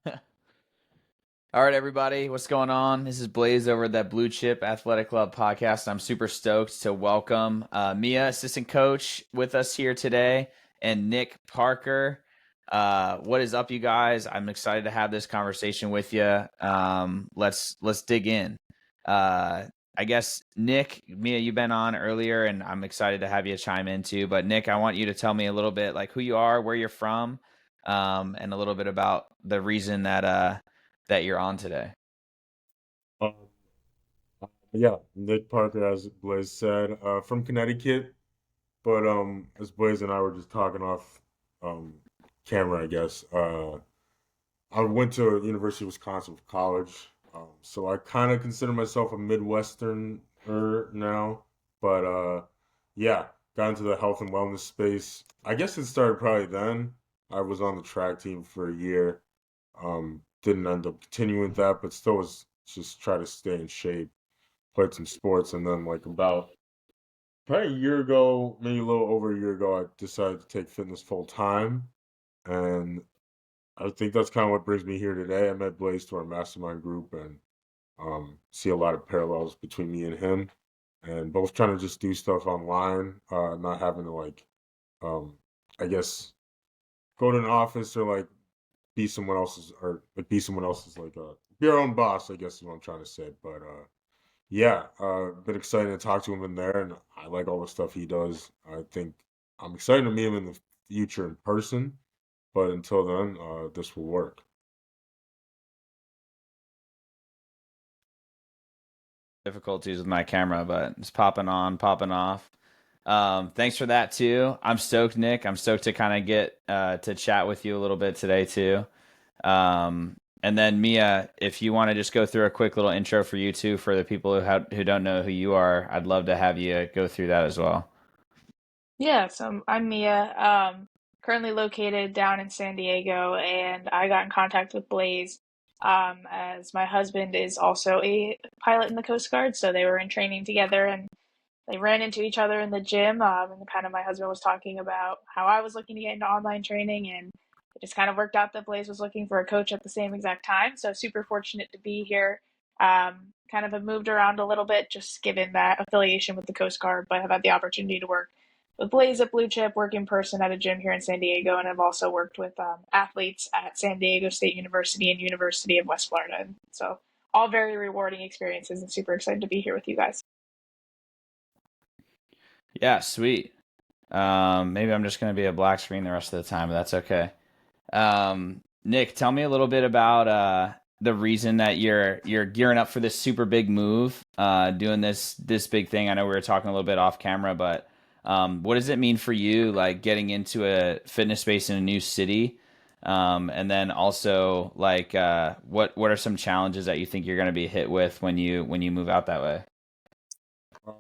All right, everybody, what's going on? This is Blaise over at that Blue Chip Athletic Club podcast. I'm super stoked to welcome Mia, assistant coach, with us here today, and Nick Parker. What is up, you guys? I'm excited to have this conversation with you. Let's dig in. I guess Nick, Mia, you've been on earlier, and I'm excited to have you chime in too. But Nick, I want you to tell me a little bit like who you are, where you're from, and a little bit about the reason that you're on today. Um, yeah, Nick Parker, as Blaise said, from Connecticut. But as Blaise and I were just talking off um, camera, I guess. I went to University of Wisconsin for college, so I kind of consider myself a Midwesterner now. But yeah, got into the health and wellness space. I guess it started probably then. I was on the track team for a year. Didn't end up continuing with that, but still was just try to stay in shape, played some sports, and then like about probably a year ago, maybe a little over a year ago, I decided to take fitness full time, and I think that's kind of what brings me here today. I met Blaise to our mastermind group, and see a lot of parallels between me and him, and both trying to just do stuff online, not having to like, um, I guess, go to an office or like be someone else's like be our own boss, I guess is what I'm trying to say. But yeah, been excited to talk to him in there, and I like all the stuff he does. I think I'm excited to meet him in the future in person, but until then, this will work. Difficulties with my camera, but it's popping on, popping off. Thanks for that too. I'm stoked, Nick. I'm stoked to kind of get to chat with you a little bit today too. And then Mia, if you want to just go through a quick little intro for you too, for the people who don't know who you are, I'd love to have you go through that as well. Yeah, so I'm Mia, currently located down in San Diego, and I got in contact with Blaze as my husband is also a pilot in the Coast Guard, so they were in training together and they ran into each other in the gym. And kind of my husband was talking about how I was looking to get into online training, and it just kind of worked out that Blaze was looking for a coach at the same exact time. So super fortunate to be here. Kind of have moved around a little bit just given that affiliation with the Coast Guard, but have had the opportunity to work with Blaze at Blue Chip, work in person at a gym here in San Diego, and I've also worked with athletes at San Diego State University and University of West Florida. And so all very rewarding experiences, and super excited to be here with you guys. Yeah, sweet. Maybe I'm just gonna be a black screen the rest of the time, but that's okay. Nick, tell me a little bit about the reason that you're gearing up for this super big move, doing this big thing. I know we were talking a little bit off camera, but what does it mean for you, like getting into a fitness space in a new city? And then also like what are some challenges that you think you're going to be hit with when you move out that way? Um,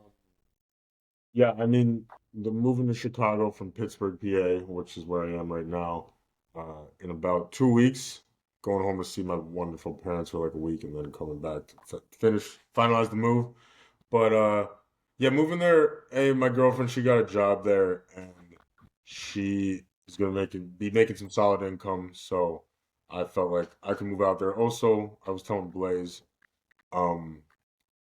yeah, I mean, the moving to Chicago from Pittsburgh, PA, which is where I am right now, in about 2 weeks, going home to see my wonderful parents for like a week, and then coming back to finalize the move. But yeah, moving there. Hey, my girlfriend, she got a job there, and she is gonna be making some solid income. So I felt like I could move out there. Also, I was telling Blaze, um,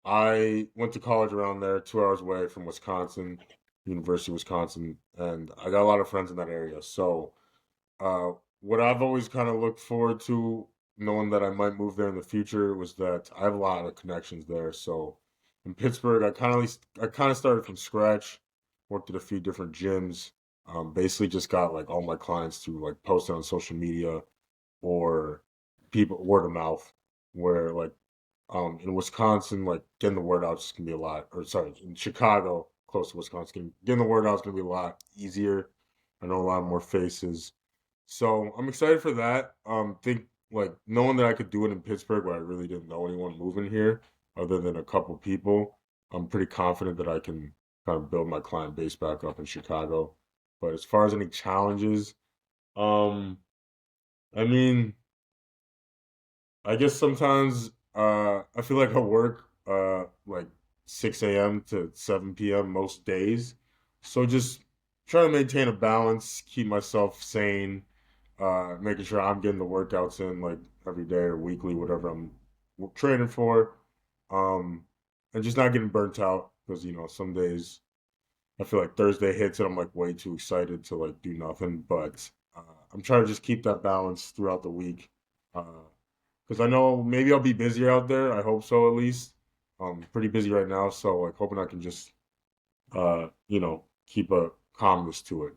I went to college around there, 2 hours away from Wisconsin, University of Wisconsin, and I got a lot of friends in that area. So uh, what I've always kind of looked forward to, knowing that I might move there in the future, was that I have a lot of connections there. So in Pittsburgh, I kind of started from scratch, worked at a few different gyms. Basically, just got like all my clients through like posting on social media or people word of mouth. Where like in Wisconsin, like getting the word out is gonna be a lot. Or sorry, in Chicago, close to Wisconsin, getting the word out is gonna be a lot easier. I know a lot more faces, so I'm excited for that. Think like knowing that I could do it in Pittsburgh, where I really didn't know anyone moving here other than a couple people. I'm pretty confident that I can kind of build my client base back up in Chicago. But as far as any challenges, um, I mean, I guess sometimes I feel like I work like 6 a.m. to 7 p.m. most days. So just trying to maintain a balance, keep myself sane, making sure I'm getting the workouts in like every day or weekly, whatever I'm training for, um, and just not getting burnt out because some days I feel like Thursday hits and I'm like way too excited to like do nothing. But I'm trying to just keep that balance throughout the week because I know maybe I'll be busier out there. I hope so at least. Pretty busy right now, so like hoping I can just keep a calmness to it.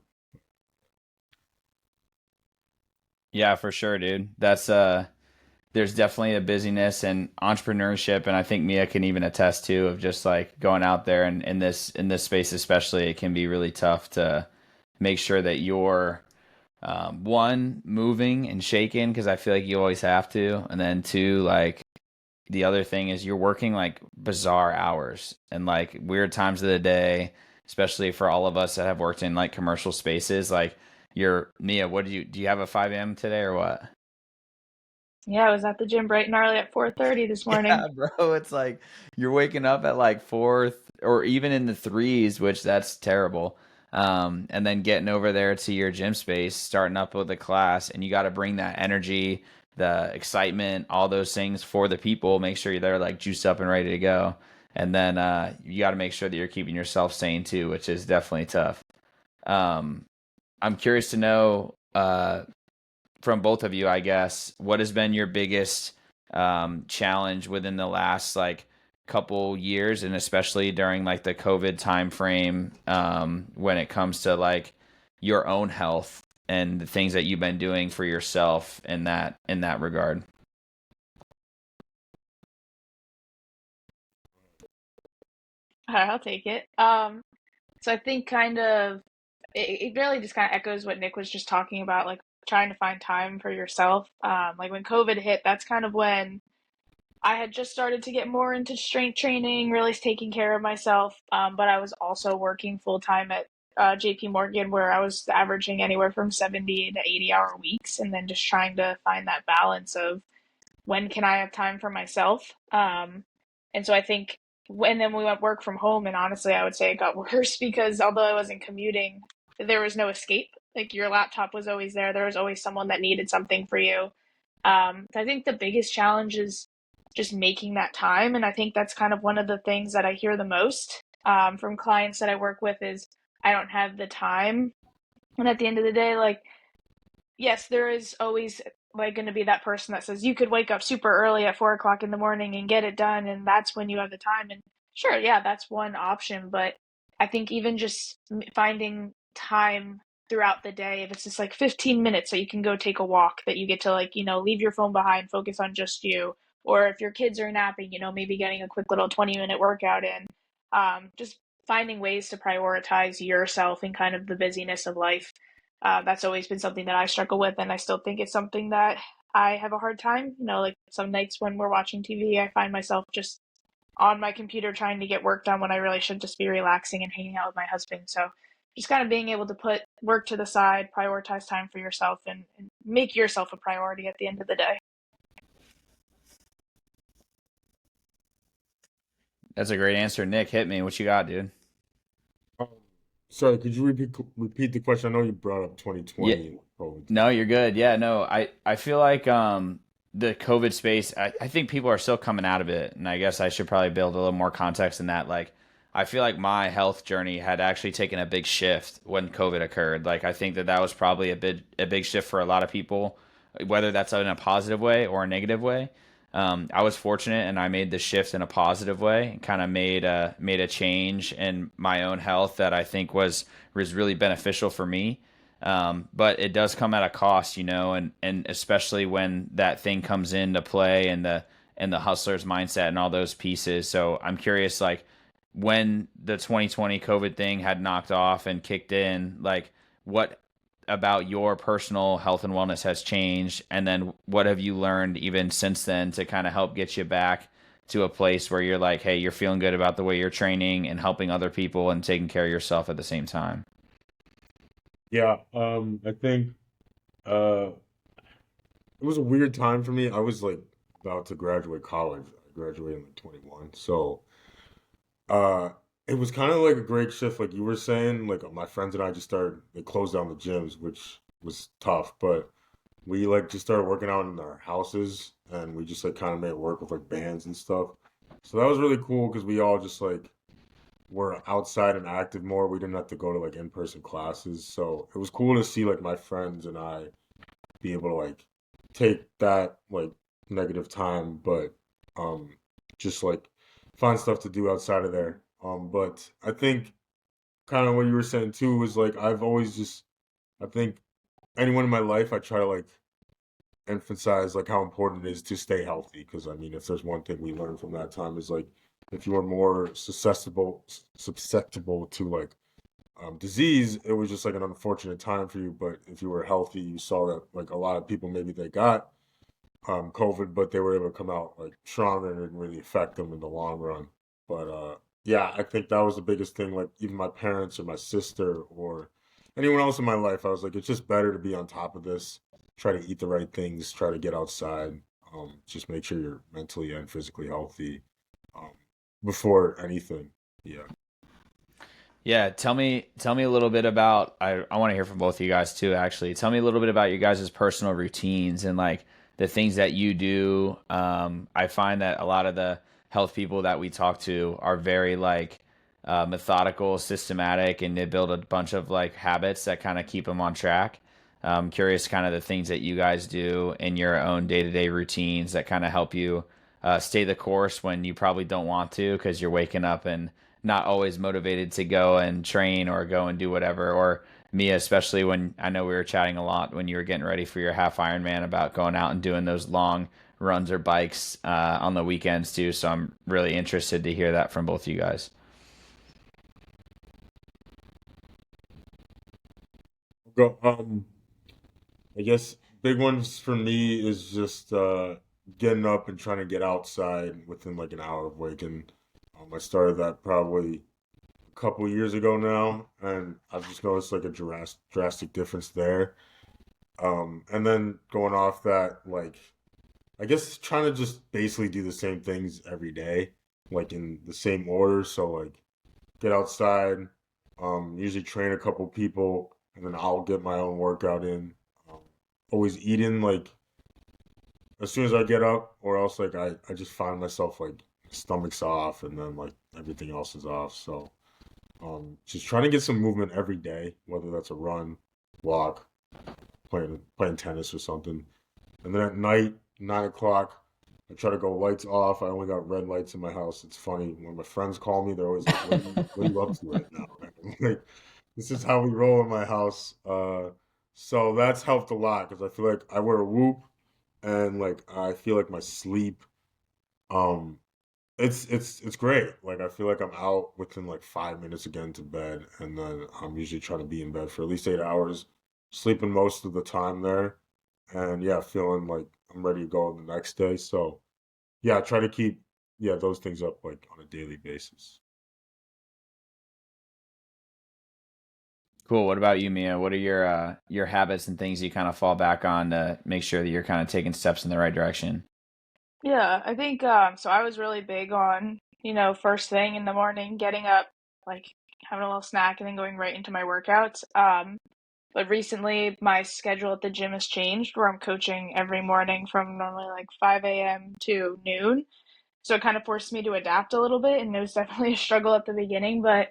Yeah, for sure, dude. That's there's definitely a busyness and entrepreneurship, and I think Mia can even attest to of just like going out there and in this space especially, it can be really tough to make sure that you're one moving and shaking because I feel like you always have to, and then two, like the other thing is you're working like bizarre hours and like weird times of the day, especially for all of us that have worked in like commercial spaces. Like you're Mia, what do you have a 5 a.m. today or what? Yeah, I was at the gym bright and early at 4:30 this morning. Yeah, bro, it's like you're waking up at like four or even in the threes, which that's terrible. And then getting over there to your gym space, starting up with the class, and you got to bring that energy, the excitement, all those things for the people. Make sure they're like juiced up and ready to go. And then you got to make sure that you're keeping yourself sane too, which is definitely tough. Um, I'm curious to know from both of you, I guess, what has been your biggest challenge within the last like couple years, and especially during like the COVID time frame, when it comes to like your own health and the things that you've been doing for yourself in that regard. All right, I'll take it. So I think kind of it really just kind of echoes what Nick was just talking about, like trying to find time for yourself. Like when COVID hit, that's kind of when I had just started to get more into strength training, really taking care of myself. But I was also working full time at JP Morgan, where I was averaging anywhere from 70 to 80-hour weeks, and then just trying to find that balance of when can I have time for myself? And so I think when then we went work from home, and honestly, I would say it got worse because although I wasn't commuting, there was no escape. Like your laptop was always there. There was always someone that needed something for you. I think the biggest challenge is just making that time, and I think that's kind of one of the things that I hear the most from clients that I work with is I don't have the time. And at the end of the day, like yes, there is always like going to be that person that says you could wake up super early at 4 o'clock in the morning and get it done, and that's when you have the time. And sure, yeah, that's one option. But I think even just finding time throughout the day, if it's just like 15 minutes that you can go take a walk, that you get to like, leave your phone behind, focus on just you. Or if your kids are napping, maybe getting a quick little 20-minute workout in. Just finding ways to prioritize yourself in kind of the busyness of life. That's always been something that I struggle with, and I still think it's something that I have a hard time. Like some nights when we're watching TV, I find myself just on my computer trying to get work done when I really should just be relaxing and hanging out with my husband. So just kind of being able to put work to the side, prioritize time for yourself, and make yourself a priority at the end of the day. That's a great answer, Nick. Hit me. What you got, dude? Um, Sorry, could you repeat the question? I know you brought up Yeah, 2020 COVID. no, you're good. Yeah, no, I feel like the COVID space, I think people are still coming out of it, and I guess I should probably build a little more context in that. Like, I feel like my health journey had actually taken a big shift when COVID occurred. Like, I think that was probably a big shift for a lot of people, whether that's in a positive way or a negative way. I was fortunate, and I made the shift in a positive way, and kind of made a change in my own health that I think was really beneficial for me. But it does come at a cost, and especially when that thing comes into play and the hustler's mindset and all those pieces. So I'm curious, like when the 2020 COVID thing had knocked off and kicked in, like what about your personal health and wellness has changed, and then what have you learned even since then to kind of help get you back to a place where you're like, hey, you're feeling good about the way you're training and helping other people and taking care of yourself at the same time. Yeah, I think uh, it was a weird time for me. I was like about to graduate college. I graduated in like 21. So uh it was kind of like a great shift, like you were saying. Like my friends and I just started they closed down the gyms, which was tough. But we like just started working out in our houses, and we just like kind of made it work with like bands and stuff. So that was really cool because we all just like were outside and active more. We didn't have to go to like in-person classes. So it was cool to see like my friends and I be able to like take that like negative time, but um just like find stuff to do outside of there. But I think kind of what you were saying too was like I've always just I think anyone in my life I try to like emphasize like how important it is to stay healthy because I mean if there's one thing we learned from that time is like if you are more susceptible to like disease, it was just like an unfortunate time for you. But if you were healthy, you saw that like a lot of people maybe they got COVID, but they were able to come out like stronger and it didn't really affect them in the long run. But yeah, I think that was the biggest thing. Like even my parents or my sister or anyone else in my life, I was like, it's just better to be on top of this. Try to eat the right things. Try to get outside. Just make sure you're mentally and physically healthy um, before anything. Yeah. Yeah, tell me a little bit about I want to hear from both of you guys too actually. Tell me a little bit about your guys' personal routines and like the things that you do. I find that a lot of the health people that we talk to are very like methodical, systematic, and they build a bunch of like habits that kind of keep them on track. I'm curious kind of the things that you guys do in your own day-to-day routines that kind of help you stay the course when you probably don't want to because you're waking up and not always motivated to go and train or go and do whatever. Or Mia, especially when I know we were chatting a lot when you were getting ready for your half Ironman about going out and doing those long runs or bikes on the weekends too. So I'm really interested to hear that from both of you guys. Go. I guess big ones for me is just getting up and trying to get outside within like an hour of waking. I started that probably a couple years ago now, and I've just noticed like a drastic difference there. And then going off that, like I guess trying to just basically do the same things every day, like in the same order. So like get outside, usually train a couple people, and then I'll get my own workout in. Um, always eating like as soon as I get up, or else like I just find myself like stomach's off, and then like everything else is off. So just trying to get some movement every day, whether that's a run, walk, playing tennis or something. And then at night, 9 o'clock, I try to go lights off. I only got red lights in my house. It's funny when my friends call me, they're always like, what are you up to right now?" I'm like, this is how we roll in my house. So that's helped a lot because I feel like I wear a whoop and like I feel like my sleep, um, it's great. Like I feel like I'm out within like 5 minutes again to bed, and then I'm usually trying to be in bed for at least 8 hours, sleeping most of the time there, and yeah, feeling like I'm ready to go the next day. So yeah, I try to keep those things up like on a daily basis. Cool. What about you, Mia? What are your habits and things you kind of fall back on to make sure that you're kind of taking steps in the right direction? Yeah, I think so I was really big on, first thing in the morning, getting up, like having a little snack and then going right into my workouts. But recently my schedule at the gym has changed where I'm coaching every morning from normally like 5 a.m. to noon. So it kind of forced me to adapt a little bit, and it was definitely a struggle at the beginning, but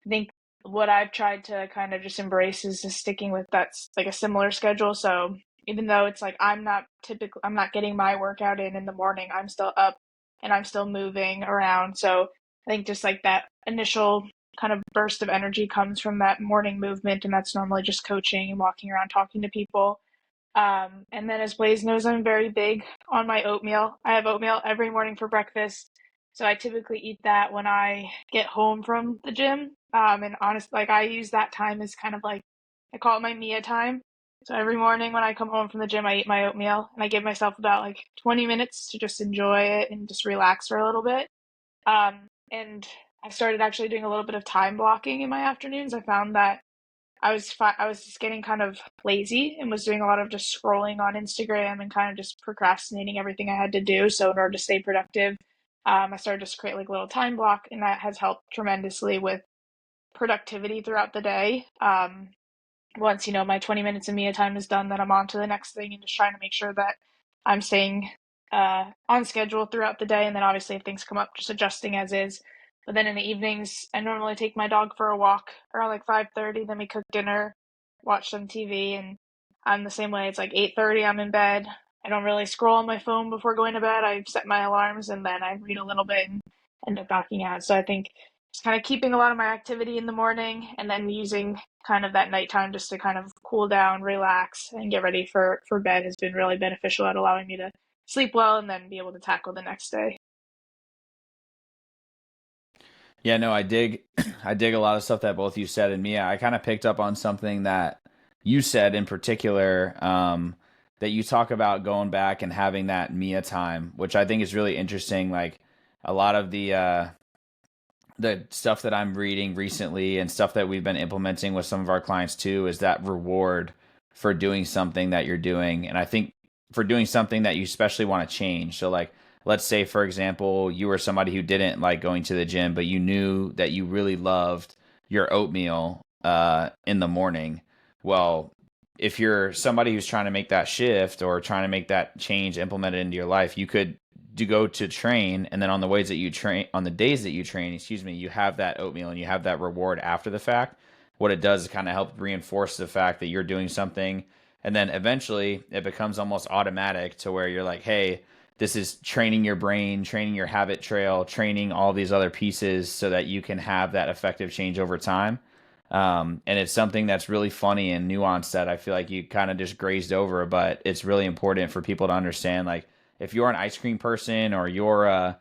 I think what I've tried to kind of just embrace is just sticking with like a similar schedule. So even though it's like I'm not getting my workout in the morning, I'm still up and I'm still moving around. So I think just like that initial kind of burst of energy comes from that morning movement, and that's normally just coaching and walking around talking to people. And then as Blaise knows, I'm very big on my oatmeal. I have oatmeal every morning for breakfast. So I typically eat that when I get home from the gym. And honestly, like I use that time as kind of like, I call it my Mia time. So every morning when I come home from the gym, I eat my oatmeal and I give myself about like 20 minutes to just enjoy it and just relax for a little bit. And I started actually doing a little bit of time blocking in my afternoons. I found that I was just getting kind of lazy and was doing a lot of just scrolling on Instagram and kind of just procrastinating everything I had to do. So in order to stay productive, I started just create like a little time block, and that has helped tremendously with productivity throughout the day. once, my 20 minutes of Mia time is done, then I'm on to the next thing and just trying to make sure that I'm staying on schedule throughout the day. And then obviously if things come up, just adjusting as is. But then in the evenings, I normally take my dog for a walk around like 5:30. Then we cook dinner, watch some TV, and I'm the same way. It's like 8:30, I'm in bed. I don't really scroll on my phone before going to bed. I set my alarms and then I read a little bit and end up knocking out. So I think just kind of keeping a lot of my activity in the morning and then using kind of that nighttime just to kind of cool down, relax, and get ready for bed has been really beneficial at allowing me to sleep well and then be able to tackle the next day. Yeah, no, I dig I dig a lot of stuff that both you said, and Mia, I kind of picked up on something that you said in particular, that you talk about going back and having that Mia time, which I think is really interesting. Like a lot of the stuff that I'm reading recently and stuff that we've been implementing with some of our clients too is that reward for doing something that you're doing. And I think for doing something that you especially want to change. So like let's say for example, you were somebody who didn't like going to the gym, but you knew that you really loved your oatmeal in the morning. Well, if you're somebody who's trying to make that shift or trying to make that change implemented into your life, you could to go to train, and then on the days that you train, excuse me, you have that oatmeal and you have that reward after the fact. What it does is kind of help reinforce the fact that you're doing something, and then eventually it becomes almost automatic to where you're like, hey, this is training your brain, training your habit trail, training all these other pieces so that you can have that effective change over time. And it's something that's really funny and nuanced that I feel like you kind of just grazed over, but it's really important for people to understand. Like, if you're an ice cream person or you're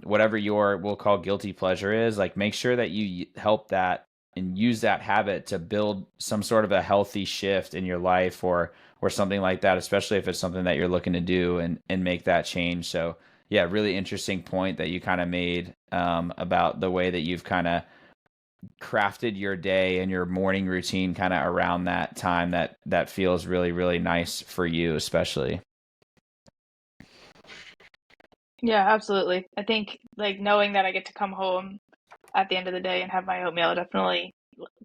whatever your we'll call guilty pleasure is, like make sure that you help that and use that habit to build some sort of a healthy shift in your life or something like that, especially if it's something that you're looking to do and make that change. So yeah, really interesting point that you kind of made about the way that you've kind of crafted your day and your morning routine kind of around that time that feels really, really nice for you, especially. Yeah, absolutely. I think like knowing that I get to come home at the end of the day and have my oatmeal definitely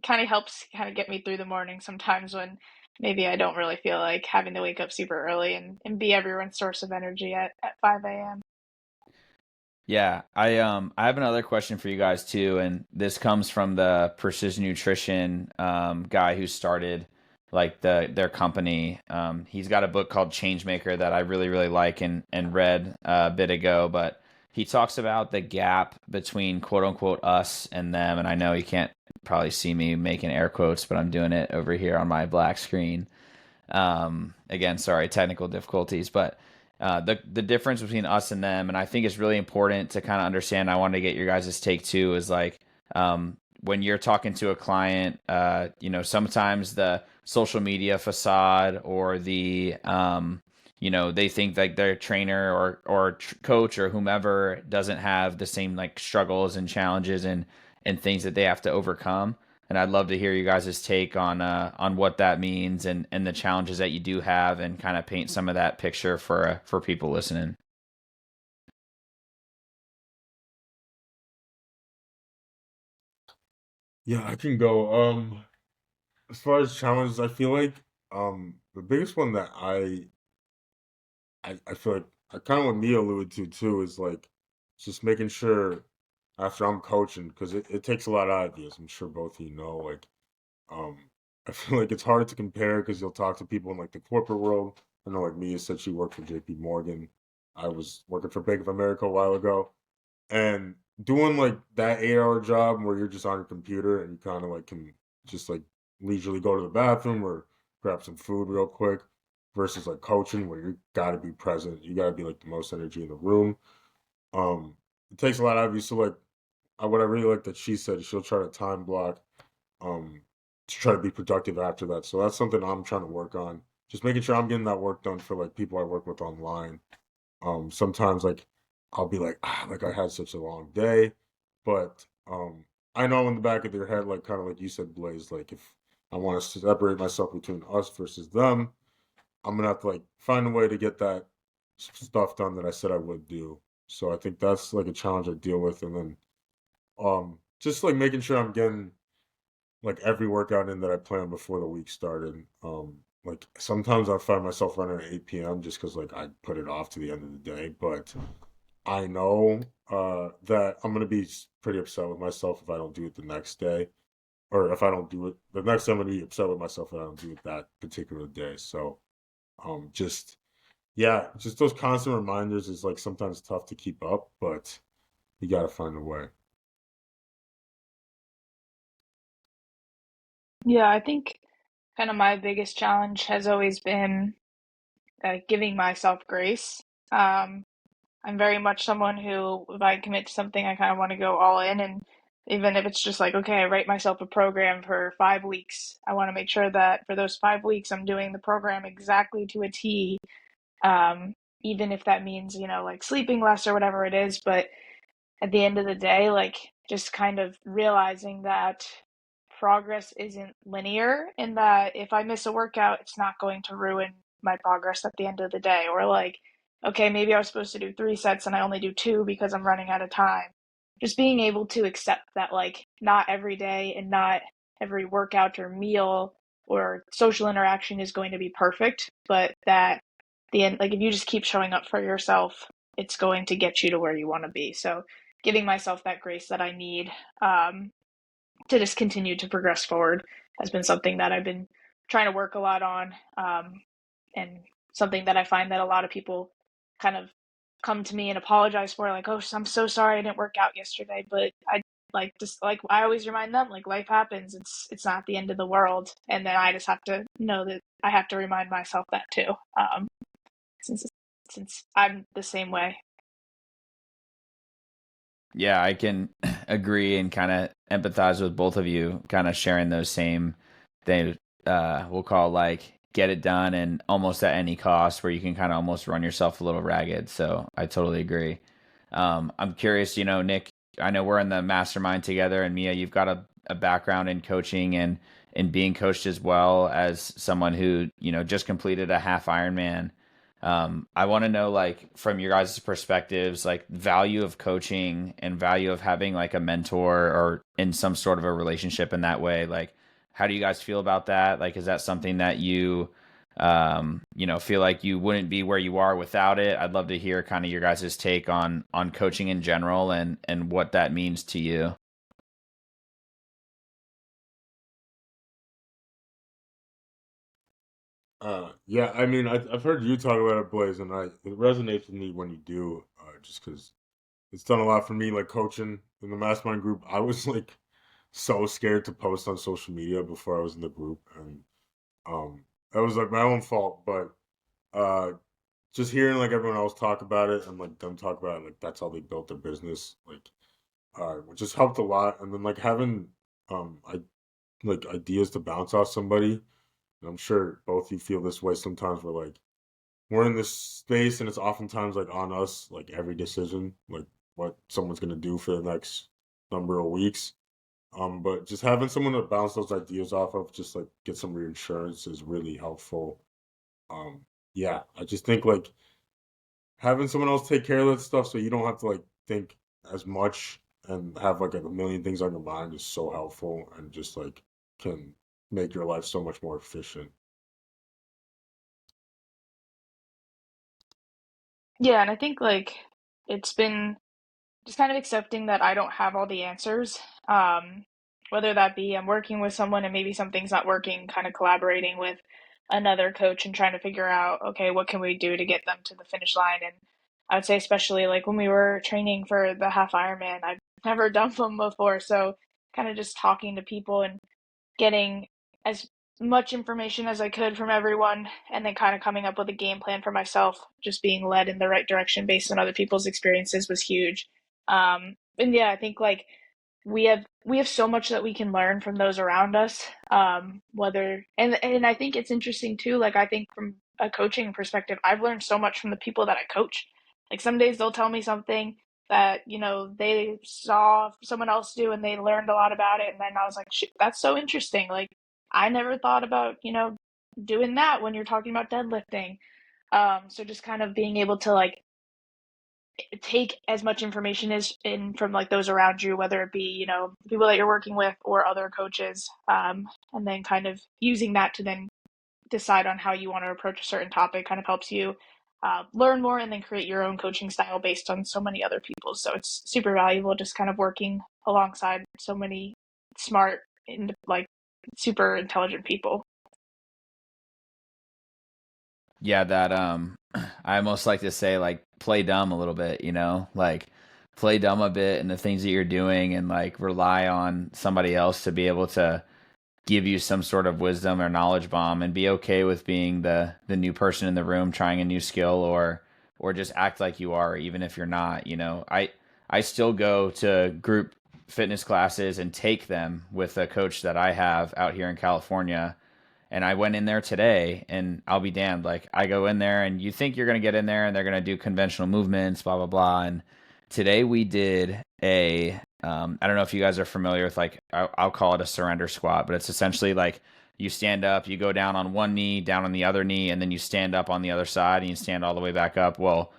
kind of helps kind of get me through the morning sometimes when maybe I don't really feel like having to wake up super early and be everyone's source of energy at 5 a.m. Yeah, I have another question for you guys too, and this comes from the precision nutrition guy who started like their company. He's got a book called Changemaker that I really really like and read a bit ago, but he talks about the gap between quote unquote us and them, and I know you can't probably see me making air quotes, but I'm doing it over here on my black screen. Again, sorry, technical difficulties, but the difference between us and them, and I think it's really important to kind of understand. I wanted to get your guys' take too. Is like when you're talking to a client, sometimes the social media facade or they think like their trainer or coach or whomever doesn't have the same like struggles and challenges and things that they have to overcome. And I'd love to hear you guys' take on what that means and the challenges that you do have, and kind of paint some of that picture for people listening. Yeah, I can go. As far as challenges, I feel like the biggest one that I feel like I kind of what Mia alluded to too is like just making sure after I'm coaching because it takes a lot out of you, as I'm sure both of you know. Like um, I feel like it's hard to compare because you'll talk to people in like the corporate world. I know like Mia said she worked for JP Morgan. I was working for Bank of America a while ago. And doing like that 8 hour job where you're just on your computer and you kind of like can just like leisurely go to the bathroom or grab some food real quick versus like coaching where you gotta be present. You gotta be like the most energy in the room. It takes a lot out of you. So like what I really like that she said, she'll try to time block um to try to be productive after that. So that's something I'm trying to work on. Just making sure I'm getting that work done for like people I work with online. Sometimes like I'll be like I had such a long day, but I know in the back of their head, like kind of like you said, Blaze, like if I want to separate myself between us versus them, I'm gonna have to like find a way to get that stuff done that I said I would do. So I think that's like a challenge I deal with, and then just like making sure I'm getting like every workout in that I planned before the week started. Like sometimes I find myself running at 8 p.m. just because like I put it off to the end of the day, but I know that I'm gonna be pretty upset with myself if I don't do it the next day, or if I don't do it the next day. I'm gonna be upset with myself if I don't do it that particular day. So, just yeah, just those constant reminders is like sometimes tough to keep up, but you gotta find a way. Yeah, I think kind of my biggest challenge has always been giving myself grace. Um, I'm very much someone who, if I commit to something, I kind of want to go all in. And even if it's just like, okay, I write myself a program for 5 weeks, I want to make sure that for those 5 weeks, I'm doing the program exactly to a T. Um, Even if that means, like sleeping less or whatever it is. But at the end of the day, like just kind of realizing that progress isn't linear and that if I miss a workout, it's not going to ruin my progress at the end of the day. Or like, okay, maybe I was supposed to do 3 sets and I only do two because I'm running out of time. Just being able to accept that, like, not every day and not every workout or meal or social interaction is going to be perfect, but that the end, like, if you just keep showing up for yourself, it's going to get you to where you want to be. So giving myself that grace that I need to just continue to progress forward has been something that I've been trying to work a lot on, and something that I find that a lot of people kind of come to me and apologize for, like, oh, I'm so sorry I didn't work out yesterday. But I like, just like, I always remind them, like, life happens. It's not the end of the world. And then I just have to know that I have to remind myself that too, since since I'm the same way. Yeah, I can agree and kind of empathize with both of you, kind of sharing those same they we'll call like get it done and almost at any cost, where you can kind of almost run yourself a little ragged. So I totally agree. I'm curious, Nick, I know we're in the mastermind together, and Mia, you've got a background in coaching and being coached as well as someone who, just completed a half Ironman. I want to know, like, from your guys' perspectives, like value of coaching and value of having like a mentor or in some sort of a relationship in that way. Like, how do you guys feel about that? Like, is that something that you, feel like you wouldn't be where you are without it? I'd love to hear kind of your guys' take on coaching in general and what that means to you. Yeah, I mean, I've heard you talk about it, Blaze, and it resonates with me when you do, just because it's done a lot for me. Like coaching in the mastermind group, I was like so scared to post on social media before I was in the group, and that was like my own fault. But uh, just hearing like everyone else talk about it and like them talk about it, like that's how they built their business, like which just helped a lot. And then like having I like ideas to bounce off somebody. And I'm sure both you feel this way sometimes. We're like we're in this space, and it's oftentimes like on us, like every decision, like what someone's gonna do for the next number of weeks. But just having someone to bounce those ideas off of, just like get some reassurance is really helpful. Um, yeah, I just think like having someone else take care of that stuff so you don't have to like think as much and have like a million things on your mind is so helpful and just like can make your life so much more efficient. Yeah, and I think like it's been just kind of accepting that I don't have all the answers. Whether that be I'm working with someone and maybe something's not working, kind of collaborating with another coach and trying to figure out, okay, what can we do to get them to the finish line? And I would say, especially like when we were training for the half Ironman, I've never done them before. So kind of just talking to people and getting as much information as I could from everyone, and then kind of coming up with a game plan for myself, just being led in the right direction based on other people's experiences was huge. And yeah, I think like we have so much that we can learn from those around us. Whether and I think it's interesting too. Like, I think from a coaching perspective, I've learned so much from the people that I coach. Like, some days they'll tell me something that they saw someone else do and they learned a lot about it, and then I was like, shoot, that's so interesting. Like, I never thought about doing that when you're talking about deadlifting. So just kind of being able to like take as much information as in from like those around you, whether it be, you know, people that you're working with or other coaches, and then kind of using that to then decide on how you want to approach a certain topic kind of helps you learn more and then create your own coaching style based on so many other people. So it's super valuable just kind of working alongside so many smart and like super intelligent people. Yeah, that I almost like to say like play dumb a little bit, you know? Like play dumb a bit in the things that you're doing and like rely on somebody else to be able to give you some sort of wisdom or knowledge bomb and be okay with being the new person in the room trying a new skill or just act like you are even if you're not, you know. I still go to group fitness classes and take them with a coach that I have out here in California, and I went in there today, and I'll be damned. Like, I go in there, and you think you're going to get in there, and they're going to do conventional movements, blah, blah, blah. And today we did I don't know if you guys are familiar with, like, I'll call it a surrender squat, but it's essentially like you stand up, you go down on one knee, down on the other knee, and then you stand up on the other side, and you stand all the way back up. Well,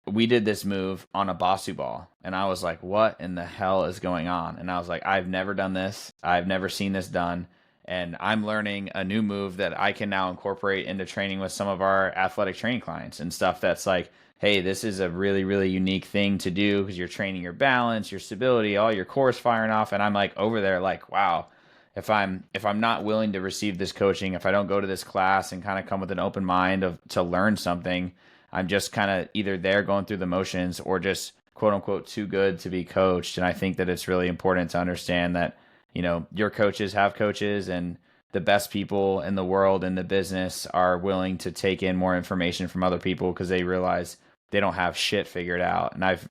we did this move on a Basu ball, and I was like, what in the hell is going on? And I was like, I've never done this. I've never seen this done. And I'm learning a new move that I can now incorporate into training with some of our athletic training clients and stuff that's like, hey, this is a really, really unique thing to do because you're training your balance, your stability, all your cores firing off. And I'm like over there like, wow, if I'm not willing to receive this coaching, if I don't go to this class and kind of come with an open mind of to learn something, I'm just kind of either there going through the motions or just quote unquote too good to be coached. And I think that it's really important to understand that, you know, your coaches have coaches, and the best people in the world in the business are willing to take in more information from other people because they realize they don't have shit figured out. And I've,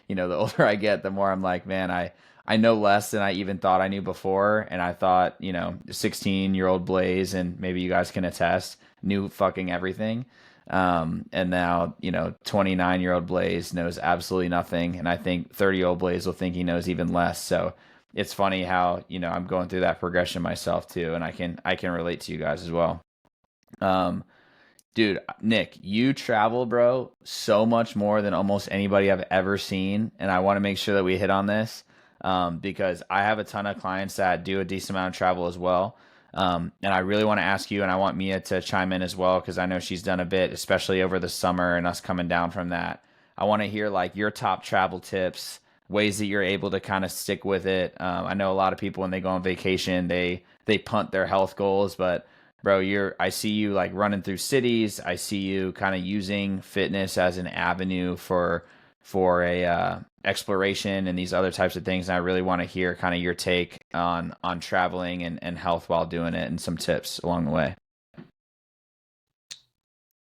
you know, the older I get, the more I'm like, man, I know less than I even thought I knew before. And I thought, you know, 16-year-old Blaise, and maybe you guys can attest, knew fucking everything. And now, you know, 29-year-old Blaise knows absolutely nothing. And I think 30-year-old Blaise will think he knows even less. So it's funny how, you know, I'm going through that progression myself too. And I can relate to you guys as well. Um, Dude, Nick, you travel, bro, so much more than almost anybody I've ever seen. And I want to make sure that we hit on this because I have a ton of clients that do a decent amount of travel as well. And I really want to ask you, and I want Mia to chime in as well because I know she's done a bit, especially over the summer and us coming down from that. I want to hear like your top travel tips, ways that you're able to kind of stick with it. I know a lot of people when they go on vacation, they punt their health goals, but bro, I see you like running through cities. I see you kind of using fitness as an avenue for a exploration and these other types of things. And I really want to hear kind of your take on traveling and health while doing it and some tips along the way.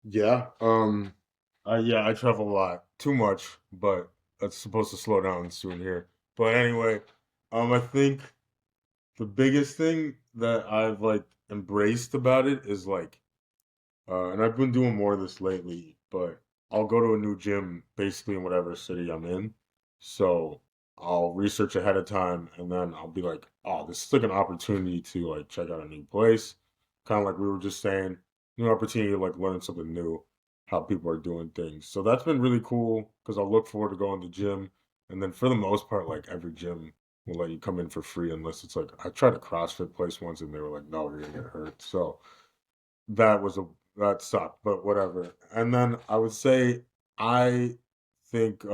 Yeah. Yeah, I travel a lot. Too much, but that's supposed to slow down soon here. But anyway, I think the biggest thing that I've like embraced about it is like, and I've been doing more of this lately, but I'll go to a new gym basically in whatever city I'm in. So I'll research ahead of time and then I'll be like, oh, this is like an opportunity to like check out a new place. Kind of like we were just saying, new opportunity to like learn something new, how people are doing things. So that's been really cool because I'll look forward to going to the gym. And then for the most part, like every gym will let you come in for free unless it's like I tried a CrossFit place once and they were like, no, you're gonna get hurt. So that was a that sucked, but whatever. And then I would say I think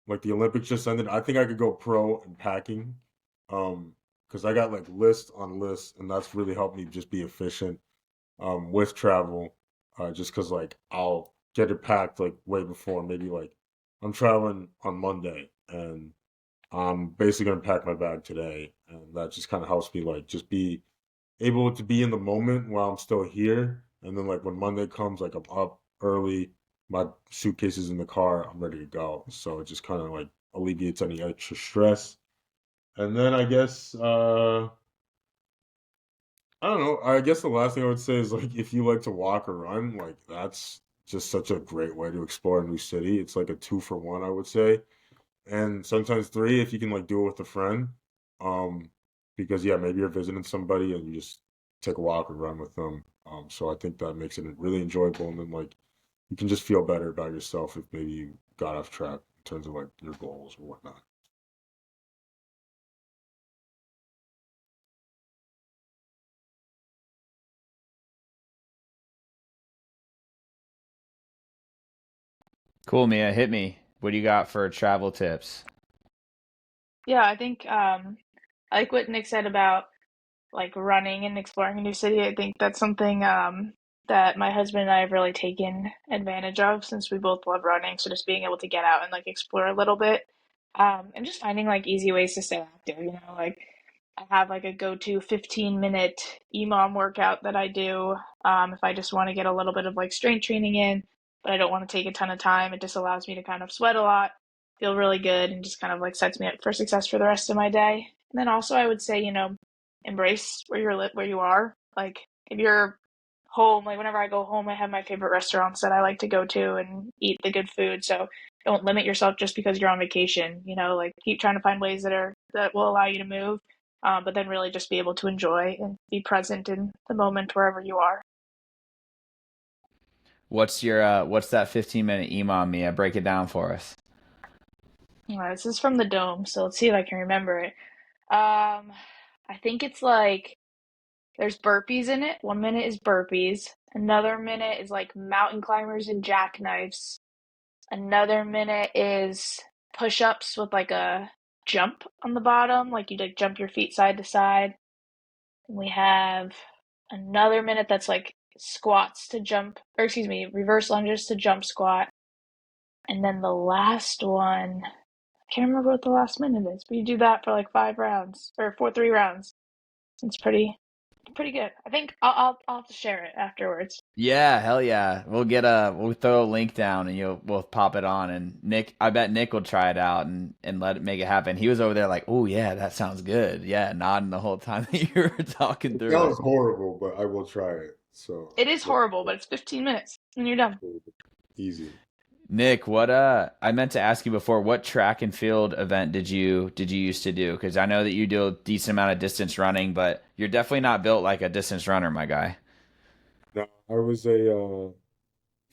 like the Olympics just ended. I think I could go pro in packing. Because I got like list on list and that's really helped me just be efficient with travel. Just because like I'll get it packed like way before. Maybe like I'm traveling on Monday and I'm basically gonna pack my bag today, and that just kind of helps me like just be able to be in the moment while I'm still here. And then like when Monday comes, like I'm up early, my suitcase is in the car, I'm ready to go. So it just kind of like alleviates any extra stress. And then I guess I don't know. I guess the last thing I would say is like if you like to walk or run, like that's just such a great way to explore a new city. It's like a two for one, I would say, and sometimes three if you can like do it with a friend. Um, because yeah, maybe you're visiting somebody and you just take a walk or run with them. So I think that makes it really enjoyable. And then like you can just feel better about yourself if maybe you got off track in terms of like your goals or whatnot. Cool, Mia. Hit me. What do you got for travel tips? Yeah, I think I like what Nick said about like running and exploring a new city. I think that's something that my husband and I have really taken advantage of since we both love running. So just being able to get out and like explore a little bit, and just finding like easy ways to stay active. You know, like I have like a go-to 15-minute EMOM workout that I do if I just want to get a little bit of like strength training in, but I don't want to take a ton of time. It just allows me to kind of sweat a lot, feel really good, and just kind of like sets me up for success for the rest of my day. And then also I would say, embrace where you are. Like if you're home, like whenever I go home, I have my favorite restaurants that I like to go to and eat the good food. So don't limit yourself just because you're on vacation. Like keep trying to find ways that will allow you to move, but then really just be able to enjoy and be present in the moment wherever you are. What's that 15-minute EMOM, Mia? Break it down for us. This is from the Dome, so let's see if I can remember it. I think it's like there's burpees in it. 1 minute is burpees. Another minute is like mountain climbers and jackknives. Another minute is push-ups with like a jump on the bottom, like you like jump your feet side to side. And we have another minute that's like squats to jump, or excuse me, reverse lunges to jump squat. And then the last one, I can't remember what the last minute is, but you do that for like 5 rounds or 3 rounds. It's pretty good. I think I'll have to share it afterwards. Yeah, hell yeah. We'll throw a link down and we'll pop it on, and I bet Nick will try it out and let it make it happen. He was over there like, "Oh yeah, that sounds good." Yeah, nodding the whole time that you were talking It through it. sounds horrible, but I will try it. So It is yeah, horrible, but it's 15 minutes and you're done. easy. Nick, what I meant to ask you before, what track and field event did you used to do? Because I know that you do a decent amount of distance running, but you're definitely not built like a distance runner, my guy. Now, I was a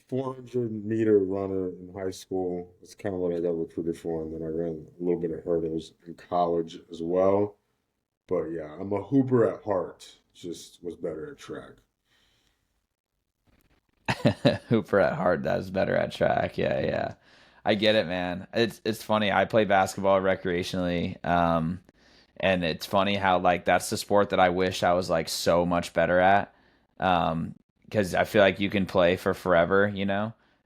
400-meter runner in high school. That's kind of what I got recruited for, and then I ran a little bit of hurdles in college as well. But yeah, I'm a hooper at heart. Just was better at track. Hooper at heart, that's better at track. Yeah, yeah. I get it, man. It's funny. I play basketball recreationally. And it's funny how like that's the sport that I wish I was like so much better at. Because I feel like you can play for forever,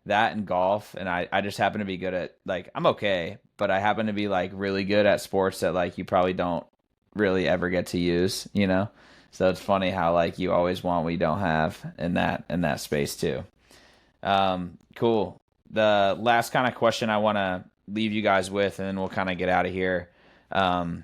that and golf. And I just happen to be good at like I'm okay, but I happen to be like really good at sports that like you probably don't really ever get to use. So it's funny how like you always want what you don't have in that space too. Cool. The last kind of question I want to leave you guys with, and then we'll kind of get out of here. Um,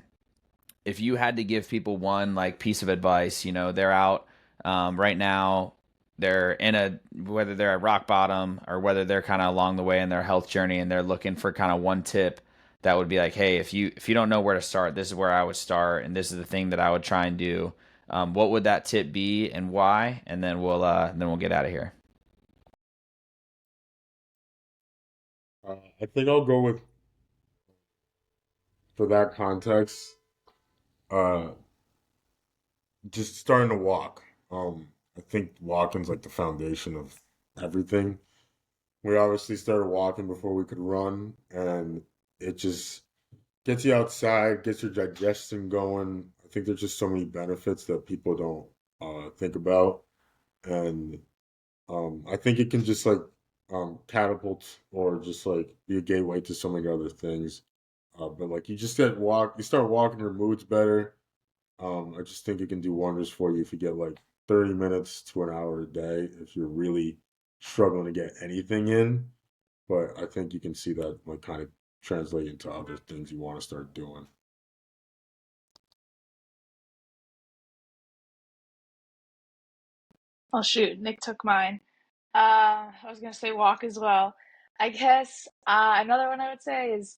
if you had to give people one like piece of advice, they're out right now, they're in a whether they're at rock bottom or whether they're kind of along the way in their health journey and they're looking for kind of one tip that would be like, hey, if you don't know where to start, this is where I would start, and this is the thing that I would try and do. What would that tip be and why? And then we'll get out of here. I think I'll go with for that context. Uh, just starting to walk. I think walking's like the foundation of everything. We obviously started walking before we could run, and it just gets you outside, gets your digestion going. I think there's just so many benefits that people don't think about, and I think it can just like catapult or just like be a gateway to so many other things. But like you start walking, your mood's better. I just think it can do wonders for you if you get like 30 minutes to an hour a day if you're really struggling to get anything in. But I think you can see that like kind of translate into other things you want to start doing. Oh shoot, Nick took mine. I was gonna say walk as well. I guess another one I would say is,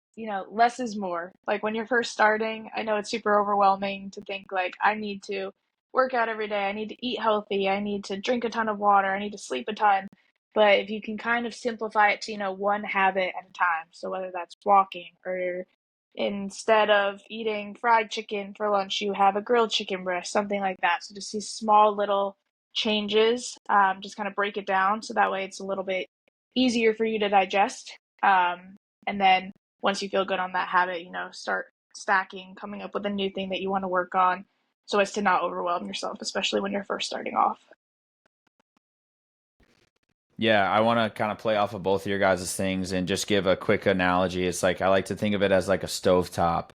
less is more. Like when you're first starting, I know it's super overwhelming to think like I need to work out every day, I need to eat healthy, I need to drink a ton of water, I need to sleep a ton. But if you can kind of simplify it to, one habit at a time, so whether that's walking, or instead of eating fried chicken for lunch, you have a grilled chicken breast, something like that. So just these small little changes, just kind of break it down so that way it's a little bit easier for you to digest. And then once you feel good on that habit, start stacking, coming up with a new thing that you want to work on so as to not overwhelm yourself, especially when you're first starting off. Yeah, I want to kind of play off of both of your guys' things and just give a quick analogy. It's like I like to think of it as like a stovetop.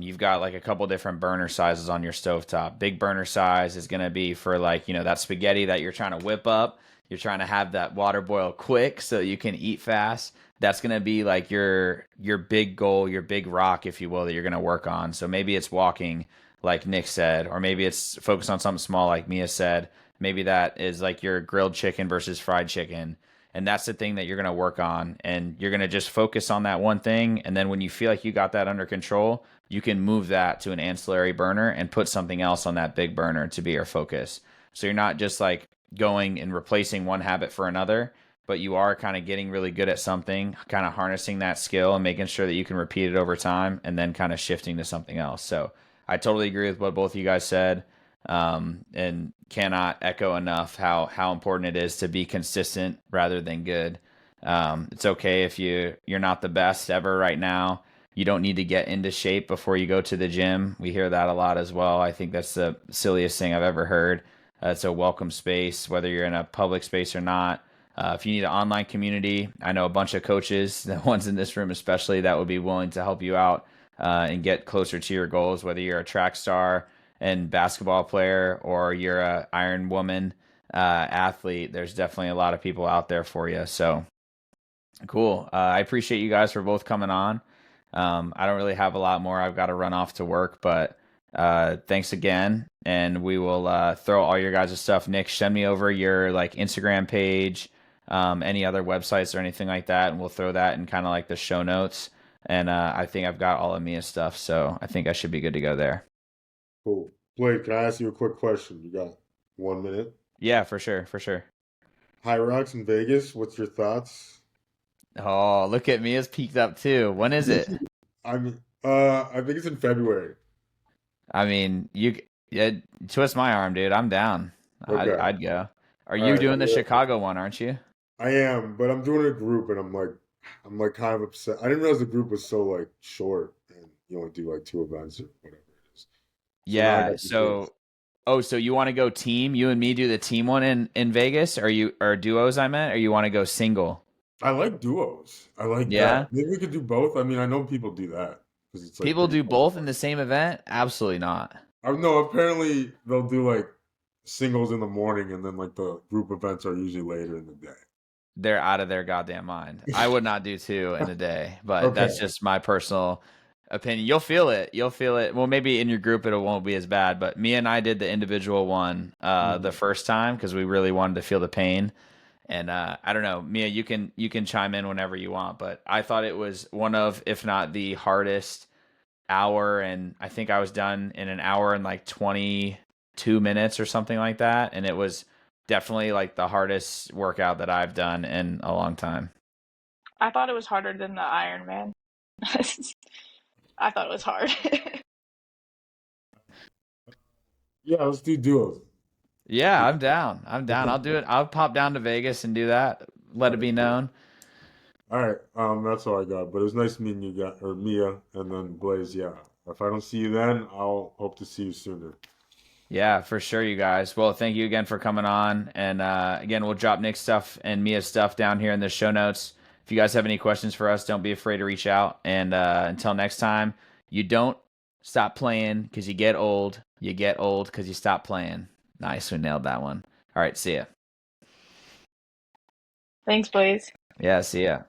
You've got like a couple different burner sizes on your stovetop. Big burner size is going to be for like, that spaghetti that you're trying to whip up. You're trying to have that water boil quick so you can eat fast. That's going to be like your big goal, your big rock, if you will, that you're going to work on. So maybe it's walking, like Nick said, or maybe it's focus on something small, like Mia said. Maybe that is like your grilled chicken versus fried chicken. And that's the thing that you're going to work on. And you're going to just focus on that one thing. And then when you feel like you got that under control, you can move that to an ancillary burner and put something else on that big burner to be your focus. So you're not just like going and replacing one habit for another, but you are kind of getting really good at something, kind of harnessing that skill and making sure that you can repeat it over time and then kind of shifting to something else. So I totally agree with what both of you guys said. And cannot echo enough how important it is to be consistent rather than good. It's okay if you're not the best ever right now. You don't need to get into shape before you go to the gym. We hear that a lot as well. I think that's the silliest thing I've ever heard. It's a welcome space, whether you're in a public space or not. If you need an online community, I know a bunch of coaches, the ones in this room especially, that would be willing to help you out and get closer to your goals, whether you're a track star and basketball player or you're a Iron Woman athlete. There's definitely a lot of people out there for you. So cool. I appreciate you guys for both coming on. I don't really have a lot more. I've got to run off to work, but thanks again. And we will throw all your guys' stuff. Nick, send me over your like Instagram page, any other websites or anything like that, and we'll throw that in kind of like the show notes. And I think I've got all of Mia's stuff, so I think I should be good to go there. Cool. Blake, can I ask you a quick question? You got 1 minute? Yeah, for sure, for sure. High Rocks in Vegas, what's your thoughts? Oh, look at Mia's peaked up too. When is it? I think it's in February. I mean, twist my arm, dude. I'm down. Okay. I'd go. Are All you right, doing the yeah. Chicago one, aren't you? I am, but I'm doing a group, and I'm like kind of upset. I didn't realize the group was so like short, and you only do like 2 events or whatever it is. So now I Yeah. got the kids. So you want to go team? You and me do the team one in Vegas? Or duos? I meant, or you want to go single? I like duos. I like Yeah. that. Maybe we could do both. I mean, I know people do that because it's like People pretty do fun. both in the same event? Absolutely not. No, apparently they'll do like singles in the morning, and then like the group events are usually later in the day. They're out of their goddamn mind. I would not do 2 in a day, but Okay. that's just my personal opinion. You'll feel it. You'll feel it. Well, maybe in your group it won't be as bad, but me and I did the individual one the first time because we really wanted to feel the pain. And I don't know, Mia, you can chime in whenever you want, but I thought it was one of, if not the hardest hour, and I think I was done in an hour and like 22 minutes or something like that, and it was definitely like the hardest workout that I've done in a long time. I thought it was harder than the Ironman. I thought it was hard. Yeah, let's do duos. Yeah, I'm down. I'll do it. I'll pop down to Vegas and do that. Let it be known. All right, that's all I got. But it was nice meeting you guys, or Mia, and then Blaise. Yeah, if I don't see you then, I'll hope to see you sooner. Yeah, for sure, you guys. Well, thank you again for coming on. And again, we'll drop Nick's stuff and Mia's stuff down here in the show notes. If you guys have any questions for us, don't be afraid to reach out. And until next time, you don't stop playing because you get old. You get old because you stop playing. Nice, we nailed that one. All right, see ya. Thanks, Blaise. Yeah, see ya.